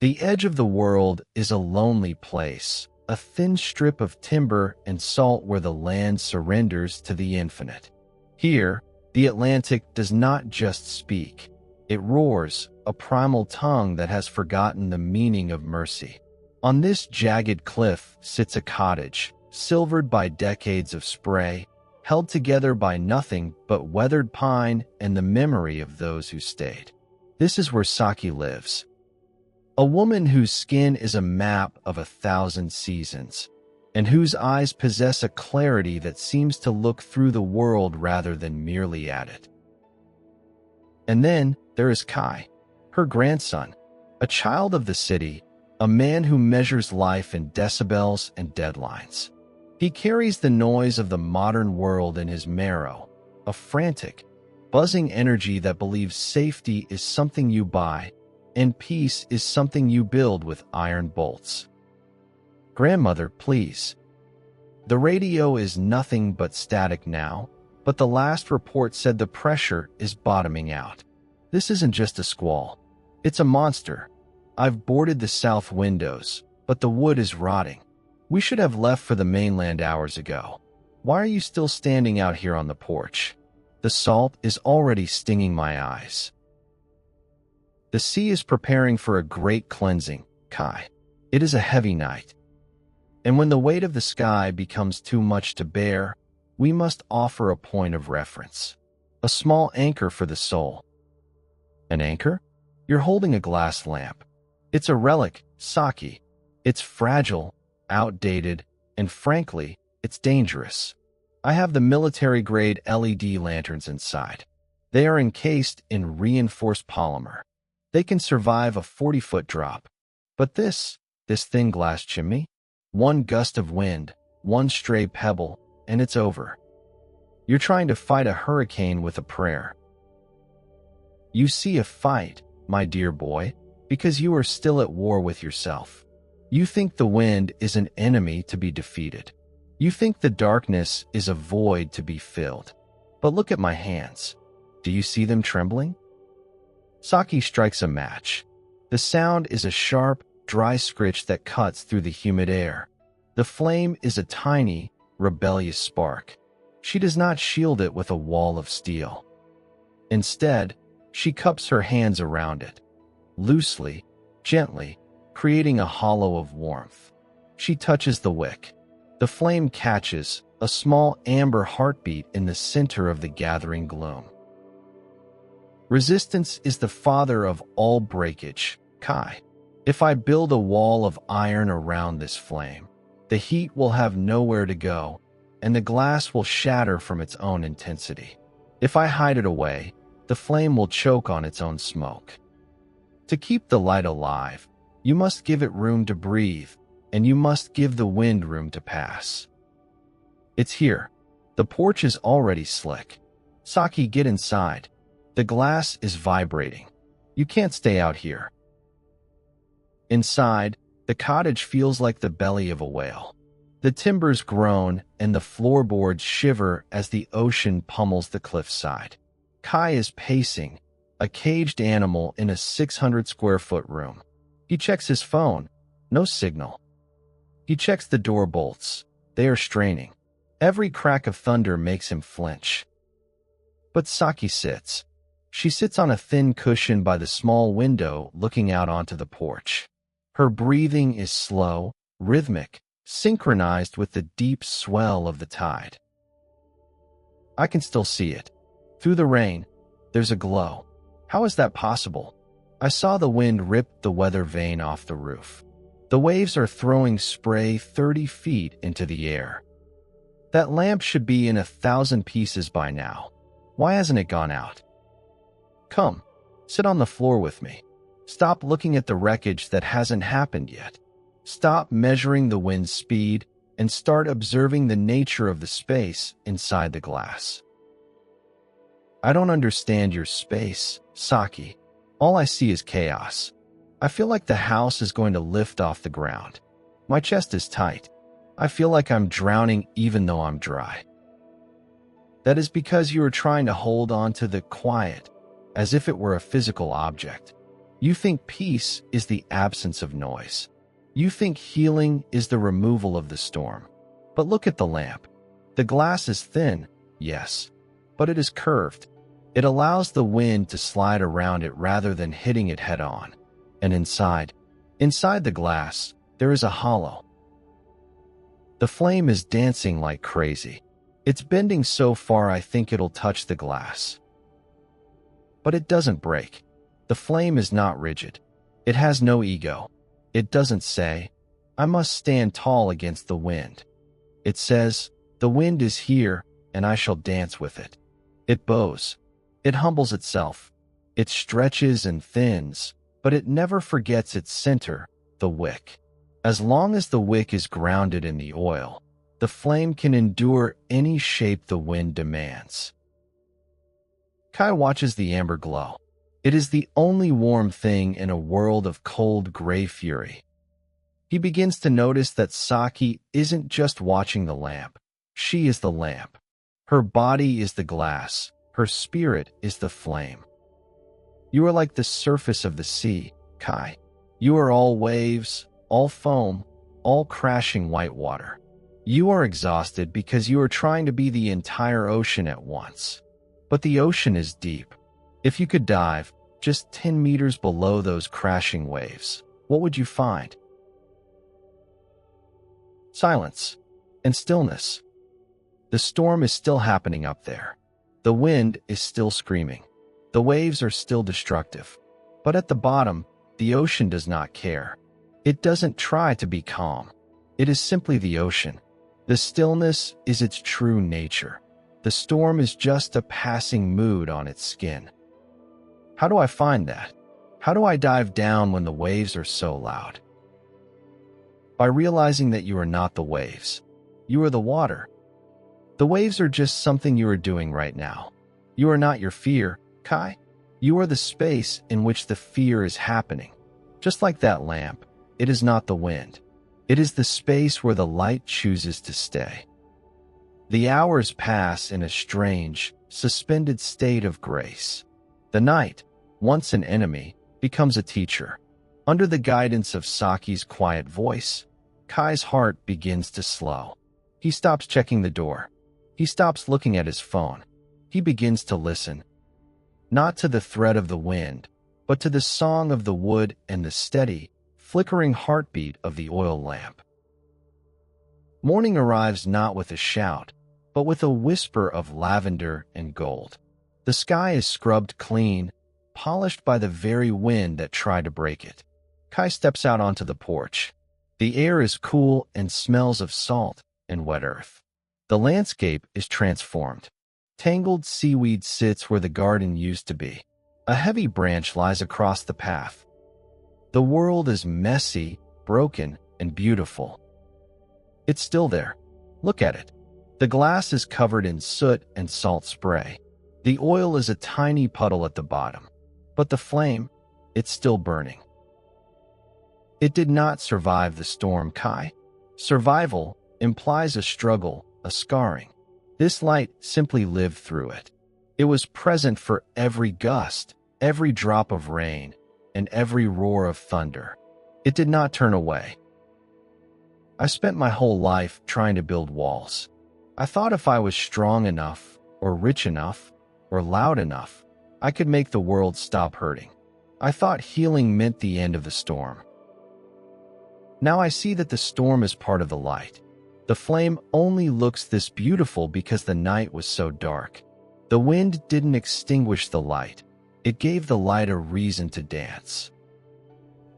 The edge of the world is a lonely place, a thin strip of timber and salt where the land surrenders to the infinite. Here, the Atlantic does not just speak. It roars, a primal tongue that has forgotten the meaning of mercy. On this jagged cliff sits a cottage, silvered by decades of spray, held together by nothing but weathered pine and the memory of those who stayed. This is where Saki lives. A woman whose skin is a map of 1,000 seasons, and whose eyes possess a clarity that seems to look through the world rather than merely at it. And then there is Kai, her grandson, a child of the city, a man who measures life in decibels and deadlines. He carries the noise of the modern world in his marrow, a frantic, buzzing energy that believes safety is something you buy, and peace is something you build with iron bolts. "Grandmother, please." The radio is nothing but static now, but the last report said the pressure is bottoming out. This isn't just a squall. It's a monster. I've boarded the south windows, but the wood is rotting. We should have left for the mainland hours ago. Why are you still standing out here on the porch? The salt is already stinging my eyes. The sea is preparing for a great cleansing, Kai. It is a heavy night. And when the weight of the sky becomes too much to bear, we must offer a point of reference. A small anchor for the soul. An anchor? You're holding a glass lamp. It's a relic, Saki. It's fragile, outdated, and frankly, it's dangerous. I have the military-grade LED lanterns inside. They are encased in reinforced polymer. They can survive a 40-foot drop. But this thin glass chimney? One gust of wind, one stray pebble, and it's over. You're trying to fight a hurricane with a prayer. You see a fight, my dear boy, because you are still at war with yourself. You think the wind is an enemy to be defeated. You think the darkness is a void to be filled. But look at my hands. Do you see them trembling? Saki strikes a match. The sound is a sharp, dry scritch that cuts through the humid air. The flame is a tiny, rebellious spark. She does not shield it with a wall of steel. Instead, she cups her hands around it, loosely, gently, creating a hollow of warmth. She touches the wick. The flame catches, a small amber heartbeat in the center of the gathering gloom. Resistance is the father of all breakage, Kai. If I build a wall of iron around this flame, the heat will have nowhere to go, and the glass will shatter from its own intensity. If I hide it away, the flame will choke on its own smoke. To keep the light alive, you must give it room to breathe, and you must give the wind room to pass. It's here. The porch is already slick. Saki, get inside. The glass is vibrating. You can't stay out here. Inside, the cottage feels like the belly of a whale. The timbers groan and the floorboards shiver as the ocean pummels the cliffside. Kai is pacing, a caged animal in a 600-square-foot room. He checks his phone. No signal. He checks the door bolts. They are straining. Every crack of thunder makes him flinch. But Saki sits. She sits on a thin cushion by the small window looking out onto the porch. Her breathing is slow, rhythmic, synchronized with the deep swell of the tide. I can still see it. Through the rain, there's a glow. How is that possible? I saw the wind rip the weather vane off the roof. The waves are throwing spray 30 feet into the air. That lamp should be in 1,000 pieces by now. Why hasn't it gone out? Come, sit on the floor with me. Stop looking at the wreckage that hasn't happened yet. Stop measuring the wind's speed and start observing the nature of the space inside the glass. I don't understand your space, Saki. All I see is chaos. I feel like the house is going to lift off the ground. My chest is tight. I feel like I'm drowning even though I'm dry. That is because you are trying to hold on to the quiet, as if it were a physical object. You think peace is the absence of noise. You think healing is the removal of the storm. But look at the lamp. The glass is thin, yes, but it is curved. It allows the wind to slide around it rather than hitting it head on. And inside the glass, there is a hollow. The flame is dancing like crazy. It's bending so far I think it'll touch the glass. But it doesn't break. The flame is not rigid. It has no ego. It doesn't say, I must stand tall against the wind. It says, the wind is here, and I shall dance with it. It bows. It humbles itself. It stretches and thins, but it never forgets its center, the wick. As long as the wick is grounded in the oil, the flame can endure any shape the wind demands. Kai watches the amber glow. It is the only warm thing in a world of cold gray fury. He begins to notice that Saki isn't just watching the lamp. She is the lamp. Her body is the glass. Her spirit is the flame. You are like the surface of the sea, Kai. You are all waves, all foam, all crashing white water. You are exhausted because you are trying to be the entire ocean at once. But the ocean is deep. If you could dive just 10 meters below those crashing waves, what would you find? Silence and stillness. The storm is still happening up there. The wind is still screaming. The waves are still destructive. But at the bottom, the ocean does not care. It doesn't try to be calm. It is simply the ocean. The stillness is its true nature. The storm is just a passing mood on its skin. How do I find that? How do I dive down when the waves are so loud? By realizing that you are not the waves. You are the water. The waves are just something you are doing right now. You are not your fear, Kai. You are the space in which the fear is happening. Just like that lamp, it is not the wind. It is the space where the light chooses to stay. The hours pass in a strange, suspended state of grace. The night, once an enemy, becomes a teacher. Under the guidance of Saki's quiet voice, Kai's heart begins to slow. He stops checking the door. He stops looking at his phone. He begins to listen. Not to the threat of the wind, but to the song of the wood and the steady, flickering heartbeat of the oil lamp. Morning arrives not with a shout, but with a whisper of lavender and gold. The sky is scrubbed clean, polished by the very wind that tried to break it. Kai steps out onto the porch. The air is cool and smells of salt and wet earth. The landscape is transformed. Tangled seaweed sits where the garden used to be. A heavy branch lies across the path. The world is messy, broken, and beautiful. It's still there. Look at it. The glass is covered in soot and salt spray. The oil is a tiny puddle at the bottom. But the flame, it's still burning. It did not survive the storm, Kai. Survival implies a struggle, a scarring. This light simply lived through it. It was present for every gust, every drop of rain, and every roar of thunder. It did not turn away. I spent my whole life trying to build walls. I thought if I was strong enough, or rich enough, or loud enough, I could make the world stop hurting. I thought healing meant the end of the storm. Now I see that the storm is part of the light. The flame only looks this beautiful because the night was so dark. The wind didn't extinguish the light. It gave the light a reason to dance.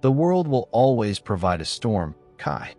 The world will always provide a storm, Kai.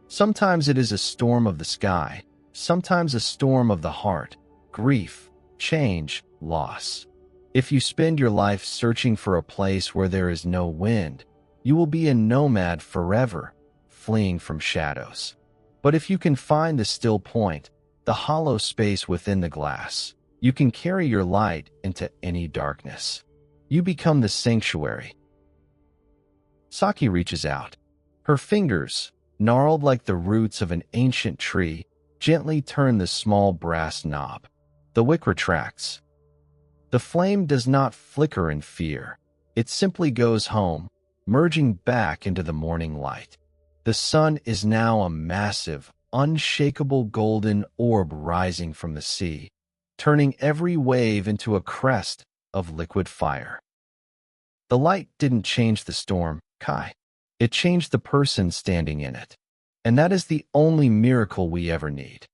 Sometimes it is a storm of the sky, sometimes a storm of the heart, grief, change, loss. If you spend your life searching for a place where there is no wind, you will be a nomad forever, fleeing from shadows. But if you can find the still point, the hollow space within the glass, you can carry your light into any darkness. You become the sanctuary. Saki reaches out. Her fingers, gnarled like the roots of an ancient tree, gently turn the small brass knob. The wick retracts. The flame does not flicker in fear. It simply goes home, merging back into the morning light. The sun is now a massive, unshakable golden orb rising from the sea, turning every wave into a crest of liquid fire. The light didn't change the storm, Kai. It changed the person standing in it. And that is the only miracle we ever need.